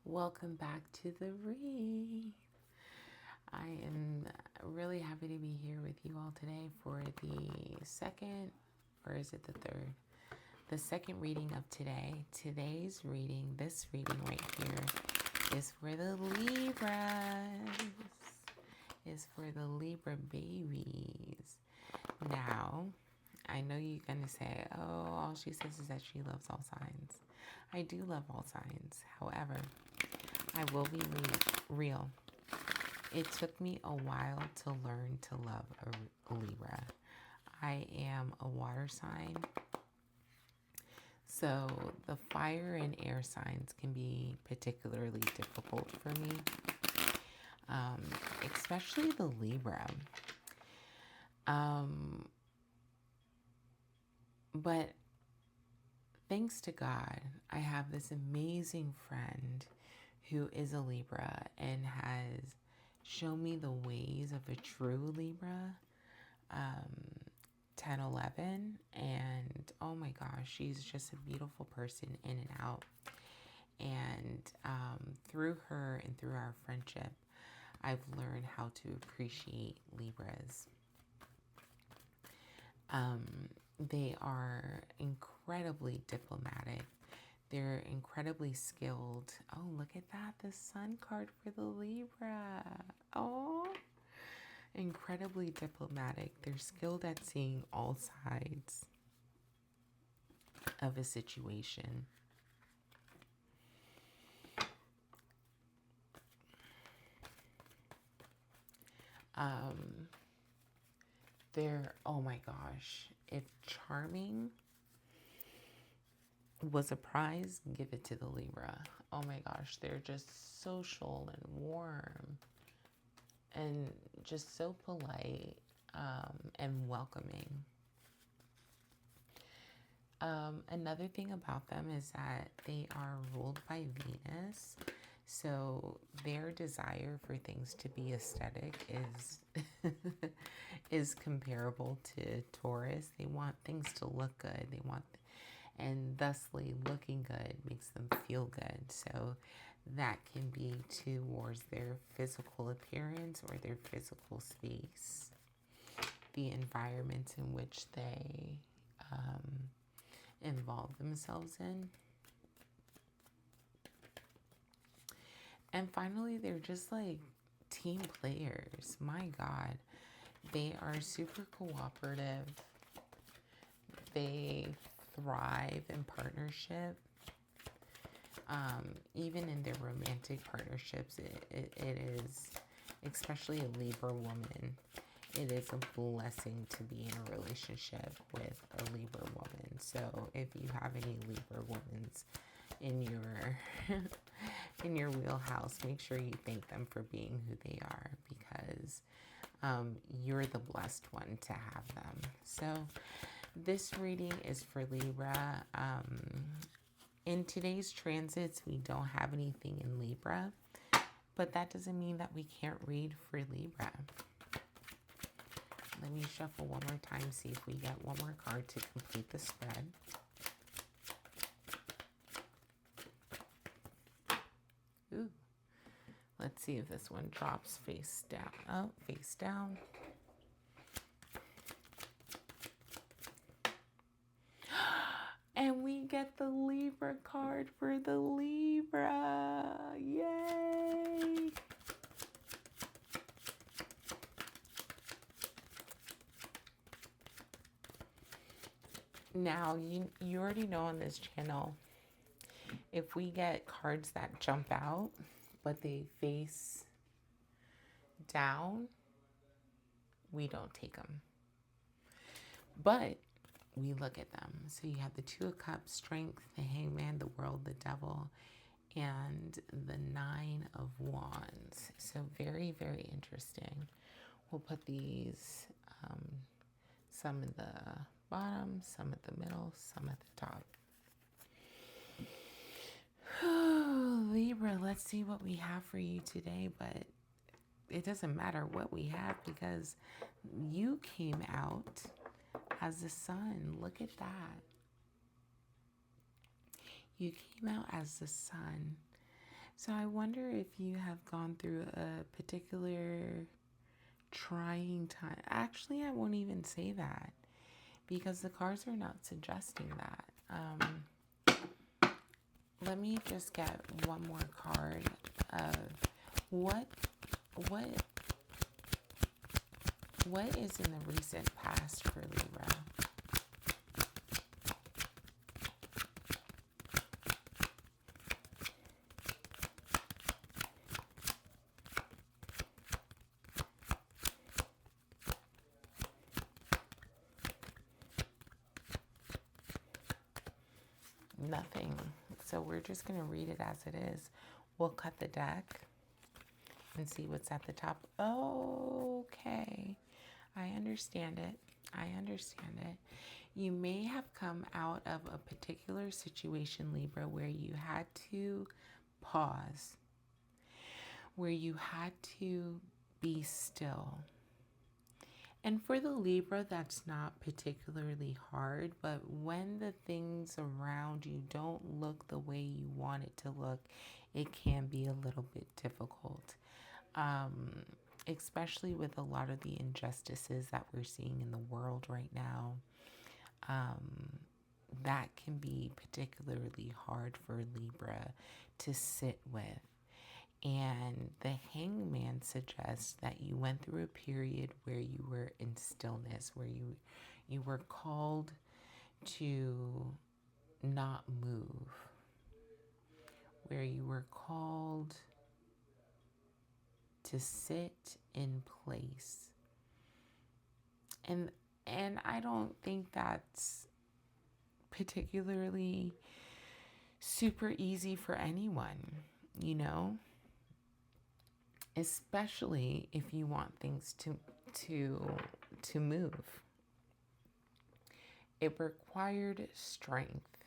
Welcome back to the read. I am really happy to be here with you all today for the second, or is it the third? The second reading of today. Today's reading, this reading right here, is for the Libras. Is for the Libra babies. Now, I know you're going to say, oh, all she says is that she loves all signs. I do love all signs. However, I will be real. It took me a while to learn to love a Libra. I am a water sign. So the fire and air signs can be particularly difficult for me, especially the Libra. But thanks to God, I have this amazing friend who is a Libra and has shown me the ways of a true Libra, 1011, and oh my gosh, she's just a beautiful person in and out. And through her and through our friendship, I've learned how to appreciate Libras. They are incredibly diplomatic. They're incredibly skilled. Oh, look at that. The Sun card for the Libra. Oh, incredibly diplomatic. They're skilled at seeing all sides of a situation. They're, oh my gosh, if charming was a prize, give it to the Libra. Oh my gosh, they're just social and warm and just so polite and welcoming. Another thing about them is that they are ruled by Venus. So their desire for things to be aesthetic is is comparable to Taurus. They want things to look good. And thusly looking good makes them feel good. So that can be towards their physical appearance or their physical space, the environments in which they involve themselves in. And finally, they're just like team players. My God, they are super cooperative. They thrive in partnership. Even in their romantic partnerships, it is, especially a Libra woman, it is a blessing to be in a relationship with a Libra woman. So if you have any Libra women's in your in your wheelhouse, make sure you thank them for being who they are, because you're the blessed one to have them. So this reading is for Libra. In today's transits, we don't have anything in Libra, but that doesn't mean that we can't read for Libra. Let me shuffle one more time, see if we get one more card to complete the spread. Ooh. Let's see if this one drops face down. Oh, face down. And we get the Libra card for the Libra. Yay! Now, you already know on this channel, if we get cards that jump out, but they face down, we don't take them. But we look at them. So you have the Two of Cups, Strength, the Hangman, the World, the Devil, and the Nine of Wands. So very, very interesting. We'll put these, some in the bottom, some at the middle, some at the top. Libra, let's see what we have for you today, but it doesn't matter what we have because you came out as the sun. Look at that. You came out as the sun. So I wonder if you have gone through a particular trying time. Actually, I won't even say that because the cards are not suggesting that. Let me just get one more card of what what is in the recent past for Libra. Nothing. So we're just going to read it as it is. We'll cut the deck and see what's at the top. Okay. I understand it. I understand it. You may have come out of a particular situation, Libra, where you had to pause, where you had to be still. And for the Libra, that's not particularly hard, but when the things around you don't look the way you want it to look, it can be a little bit difficult, especially with a lot of the injustices that we're seeing in the world right now. That can be particularly hard for Libra to sit with. And the Hangman suggests that you went through a period where you were in stillness, where you were called to not move, where you were called to sit in place. And I don't think that's particularly super easy for anyone, you know? Especially if you want things to move. It required strength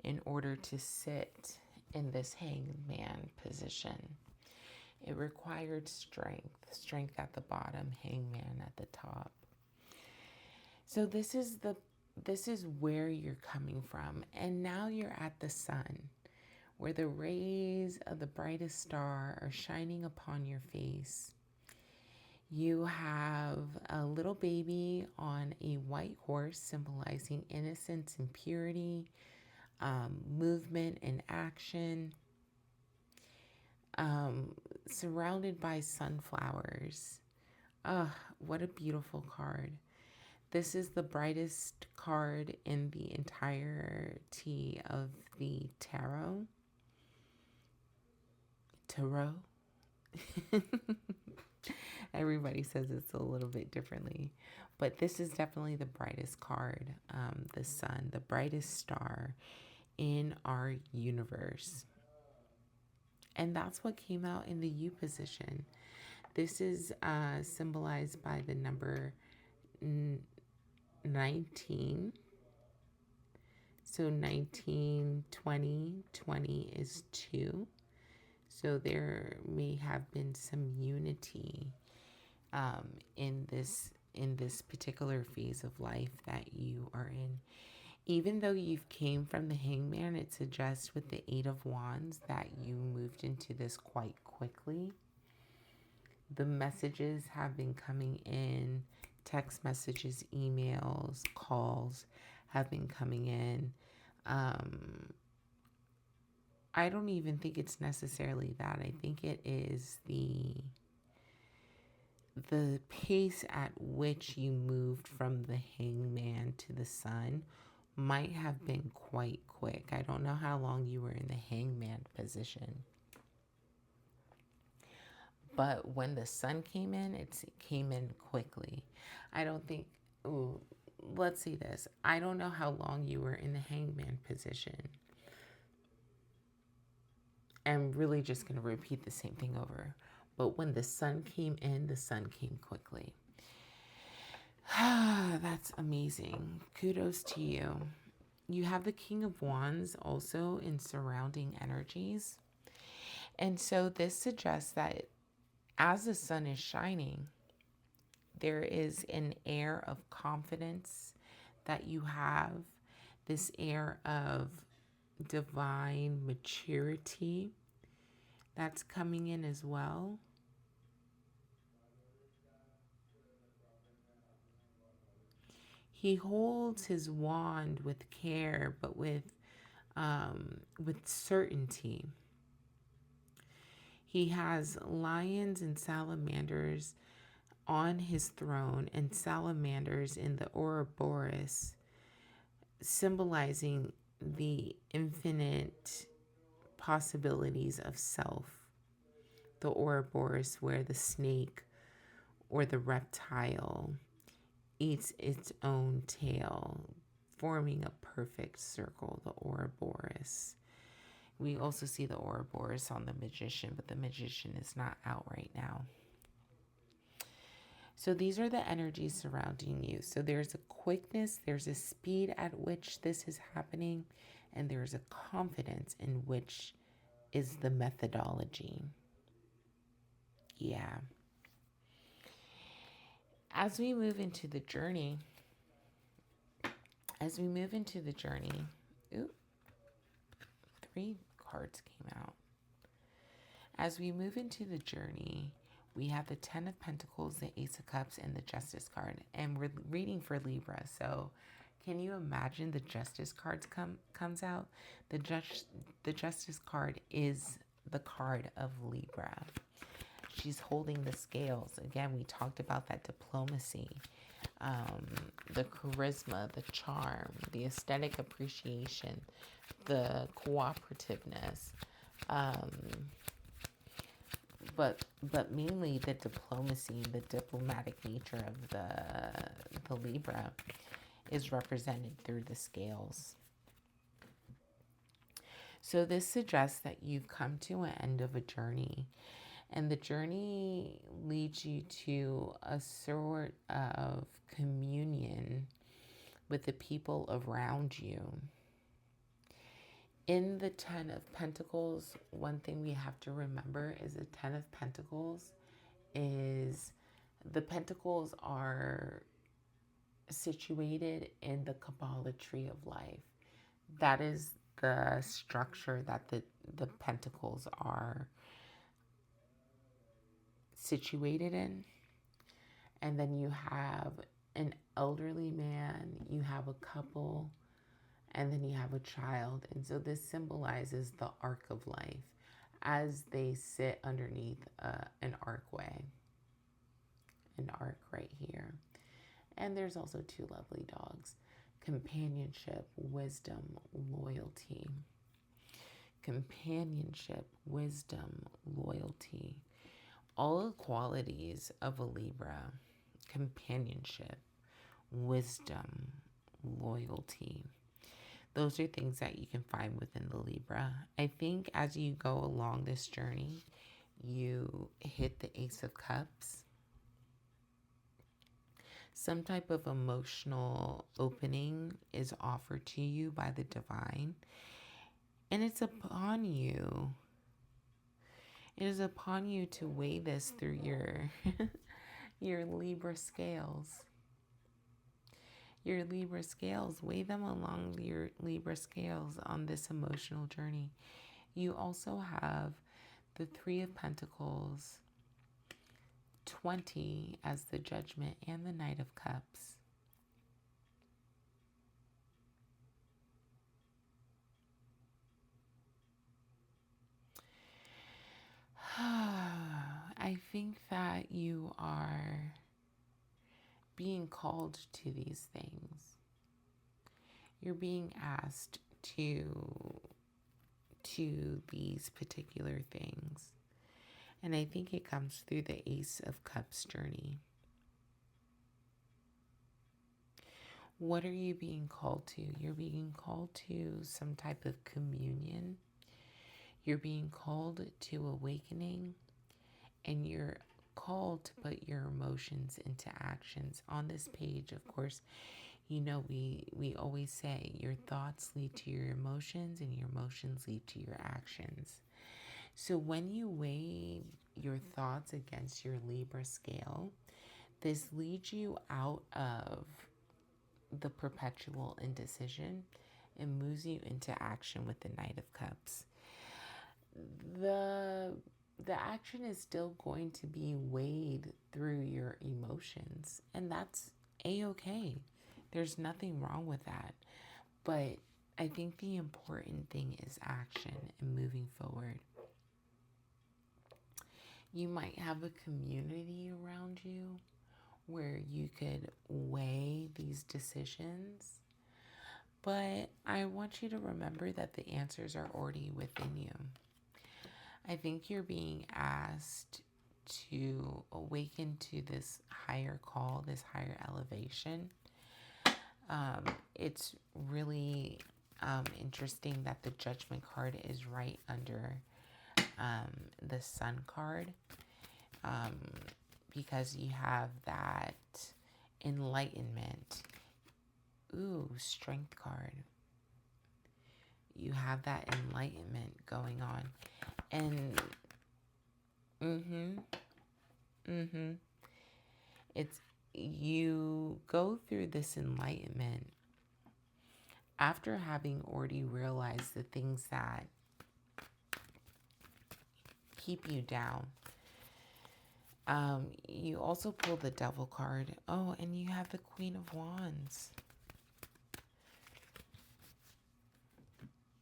in order to sit in this hangman position. It required strength at the bottom, hangman at the top. So this is where you're coming from, and now you're at the sun, where the rays of the brightest star are shining upon your face. You have a little baby on a white horse, symbolizing innocence and purity, movement and action, surrounded by sunflowers. What a beautiful card. This is the brightest card in the entirety of the tarot. Everybody says it's a little bit differently, but this is definitely the brightest card, the sun, the brightest star in our universe. And that's what came out in the U position. This is symbolized by the number 19. So 19, 20, 20 is 2. So there may have been some unity in this particular phase of life that you are in. Even though you've came from the hangman, it suggests with the 8 of Wands that you moved into this quite quickly. The messages have been coming in, text messages, emails, calls have been coming in. I don't even think it's necessarily that. I think it is the pace at which you moved from the hangman to the sun might have been quite quick. I don't know how long you were in the hangman position. But when the sun came in, it came in quickly. I don't think, let's see this. I don't know how long you were in the hangman position. I'm really just going to repeat the same thing over. But when the sun came in, the sun came quickly. That's amazing. Kudos to you. You have the King of Wands also in surrounding energies. And so this suggests that as the sun is shining, there is an air of confidence that you have, this air of divine maturity, that's coming in as well. He holds his wand with care, but with certainty. He has lions and salamanders on his throne, and salamanders in the Ouroboros, symbolizing the infinite possibilities of self. The Ouroboros, where the snake or the reptile eats its own tail, forming a perfect circle, the Ouroboros. We also see the Ouroboros on the Magician, but the Magician is not out right now. So these are the energies surrounding you. So there's a quickness, there's a speed at which this is happening, and there's a confidence in which is the methodology. Yeah. As we move into the journey, ooh, 3 cards came out. As we move into the journey, we have the 10 of Pentacles, the Ace of Cups, and the Justice card. And we're reading for Libra. So can you imagine the Justice cards comes out? The Justice card is the card of Libra. She's holding the scales. Again, we talked about that diplomacy, the charisma, the charm, the aesthetic appreciation, the cooperativeness, but mainly the diplomacy, the diplomatic nature of the Libra is represented through the scales. So this suggests that you've come to an end of a journey, and the journey leads you to a sort of communion with the people around you. In the 10 of Pentacles, one thing we have to remember is the 10 of Pentacles is the Pentacles are situated in the Kabbalah tree of life. That is the structure that the Pentacles are situated in. And then you have an elderly man, you have a couple, and then you have a child. And so this symbolizes the arc of life as they sit underneath an archway, an arc right here. And there's also 2 lovely dogs. Companionship, wisdom, loyalty. Companionship, wisdom, loyalty. All the qualities of a Libra. Companionship, wisdom, loyalty. Those are things that you can find within the Libra. I think as you go along this journey, you hit the Ace of Cups. Some type of emotional opening is offered to you by the divine. And it's upon you. It is upon you to weigh this through your, your Libra scales. Your Libra scales, weigh them along your Libra scales on this emotional journey. You also have the 3 of Pentacles, 20 as the Judgment, and the Knight of Cups. I think that you are being called to these things. You're being asked to these particular things. And I think it comes through the Ace of Cups journey. What are you being called to? You're being called to some type of communion. You're being called to awakening. And you're called to put your emotions into actions. On this page, of course, you know, we always say your thoughts lead to your emotions and your emotions lead to your actions. So when you weigh your thoughts against your Libra scale, this leads you out of the perpetual indecision and moves you into action with the Knight of Cups. The the action is still going to be weighed through your emotions, and that's a-okay. There's nothing wrong with that. But I think the important thing is action and moving forward. You might have a community around you where you could weigh these decisions, but I want you to remember that the answers are already within you. I think you're being asked to awaken to this higher call, this higher elevation. It's really interesting that the Judgment card is right under the Sun card, because you have that enlightenment. Ooh, Strength card. You have that enlightenment going on. And it's, you go through this enlightenment after having already realized the things that keep you down. You also pull the Devil card. Oh, and you have the Queen of Wands.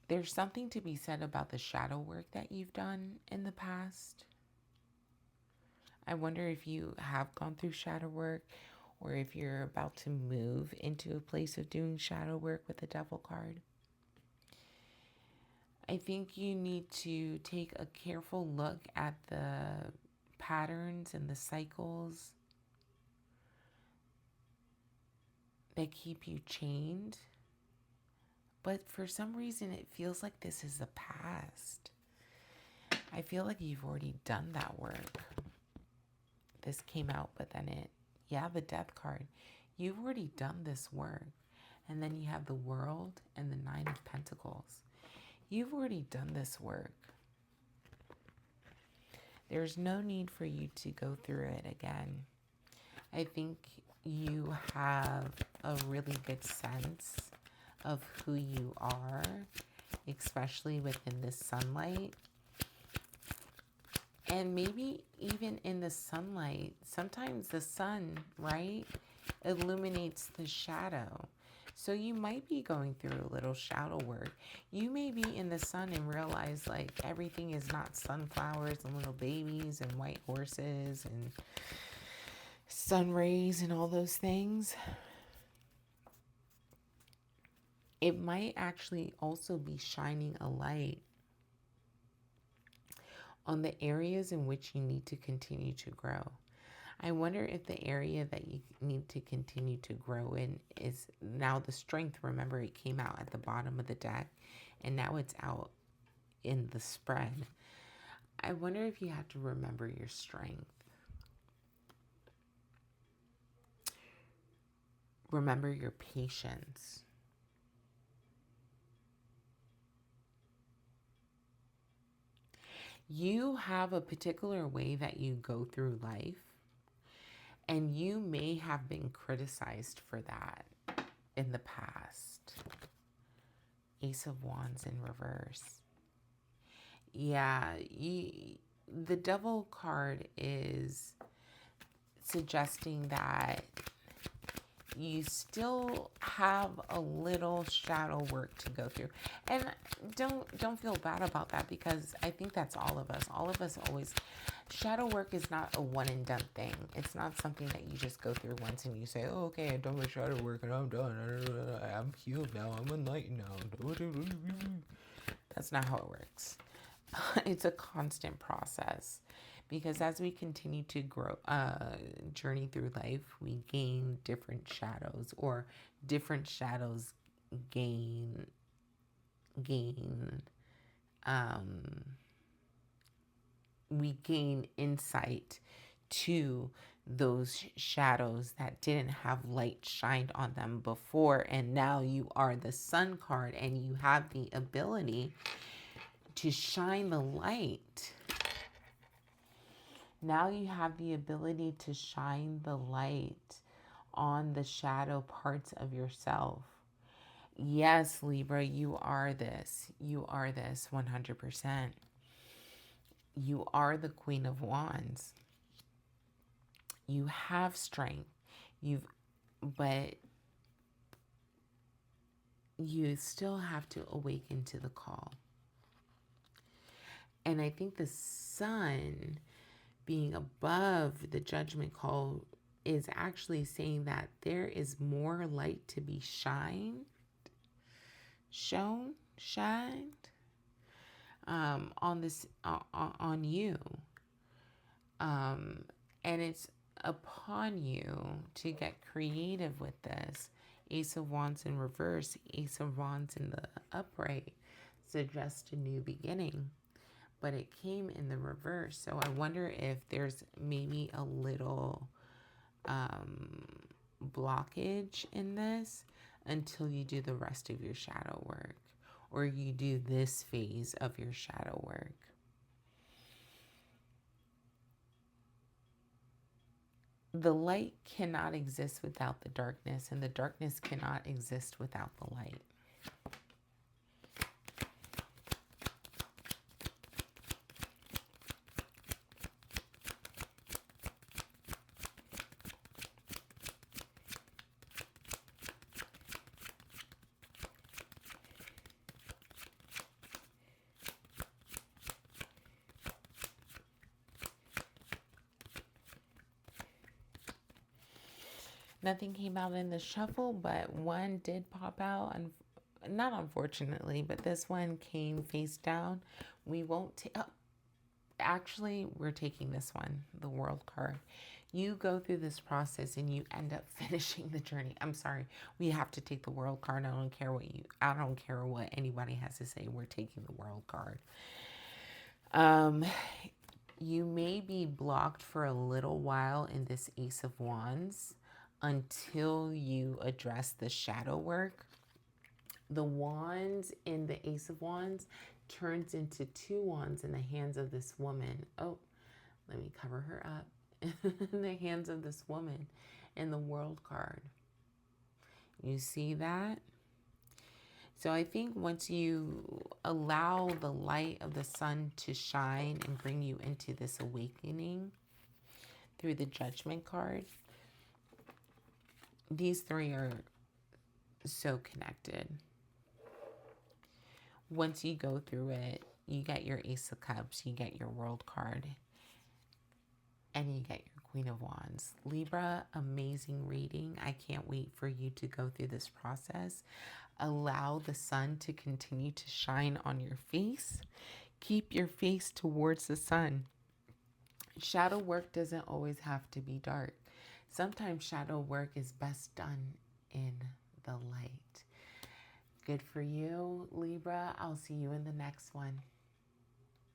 There's something to be said about the shadow work that you've done in the past. I wonder if you have gone through shadow work, or if you're about to move into a place of doing shadow work with the Devil card. I think you need to take a careful look at the patterns and the cycles that keep you chained. But for some reason, it feels like this is the past. I feel like you've already done that work. This came out, but then the Death card. You've already done this work. And then you have the World and the Nine of Pentacles. You've already done this work. There's no need for you to go through it again. I think you have a really good sense of who you are, especially within the sunlight. And maybe even in the sunlight, sometimes the sun, right, illuminates the shadow. So you might be going through a little shadow work. You may be in the sun and realize like everything is not sunflowers and little babies and white horses and sun rays and all those things. It might actually also be shining a light on the areas in which you need to continue to grow. I wonder if the area that you need to continue to grow in is now the Strength. Remember, it came out at the bottom of the deck, and now it's out in the spread. I wonder if you have to remember your strength. Remember your patience. You have a particular way that you go through life, and you may have been criticized for that in the past. Ace of Wands in reverse. Yeah, the Devil card is suggesting that you still have a little shadow work to go through. And don't feel bad about that, because I think that's all of us. All of us always, shadow work is not a one and done thing. It's not something that you just go through once and you say, oh, okay, I've done my shadow work and I'm done. I'm healed now. I'm enlightened now. That's not how it works. It's a constant process. Because as we continue to grow, journey through life, we gain different shadows, or different shadows gain, we gain insight to those shadows that didn't have light shined on them before. And now you are the Sun card, and you have the ability to shine the light. Now you have the ability to shine the light on the shadow parts of yourself. Yes, Libra, you are this. You are this 100%. You are the Queen of Wands. You have strength. But you still have to awaken to the call. And I think the sun being above the judgment call is actually saying that there is more light to be shined on this on you, and it's upon you to get creative with this. Ace of Wands in reverse, Ace of Wands in the upright suggests a new beginning, but it came in the reverse. So I wonder if there's maybe a little blockage in this until you do the rest of your shadow work, or you do this phase of your shadow work. The light cannot exist without the darkness, and the darkness cannot exist without the light. Nothing came out in the shuffle, but one did pop out. And not unfortunately, but this one came face down. We won't take... actually, we're taking this one, the World card. You go through this process and you end up finishing the journey. I'm sorry. We have to take the World card. I don't care what anybody has to say. We're taking the World card. You may be blocked for a little while in this Ace of Wands until you address the shadow work. The wands in the Ace of Wands turns into two wands in the hands of this woman. Oh, let me cover her up. In the hands of this woman in the World card. You see that? So I think once you allow the light of the sun to shine and bring you into this awakening through the Judgment card, these three are so connected. Once you go through it, you get your Ace of Cups, you get your World card, and you get your Queen of Wands. Libra, amazing reading. I can't wait for you to go through this process. Allow the sun to continue to shine on your face. Keep your face towards the sun. Shadow work doesn't always have to be dark. Sometimes shadow work is best done in the light. Good for you, Libra. I'll see you in the next one.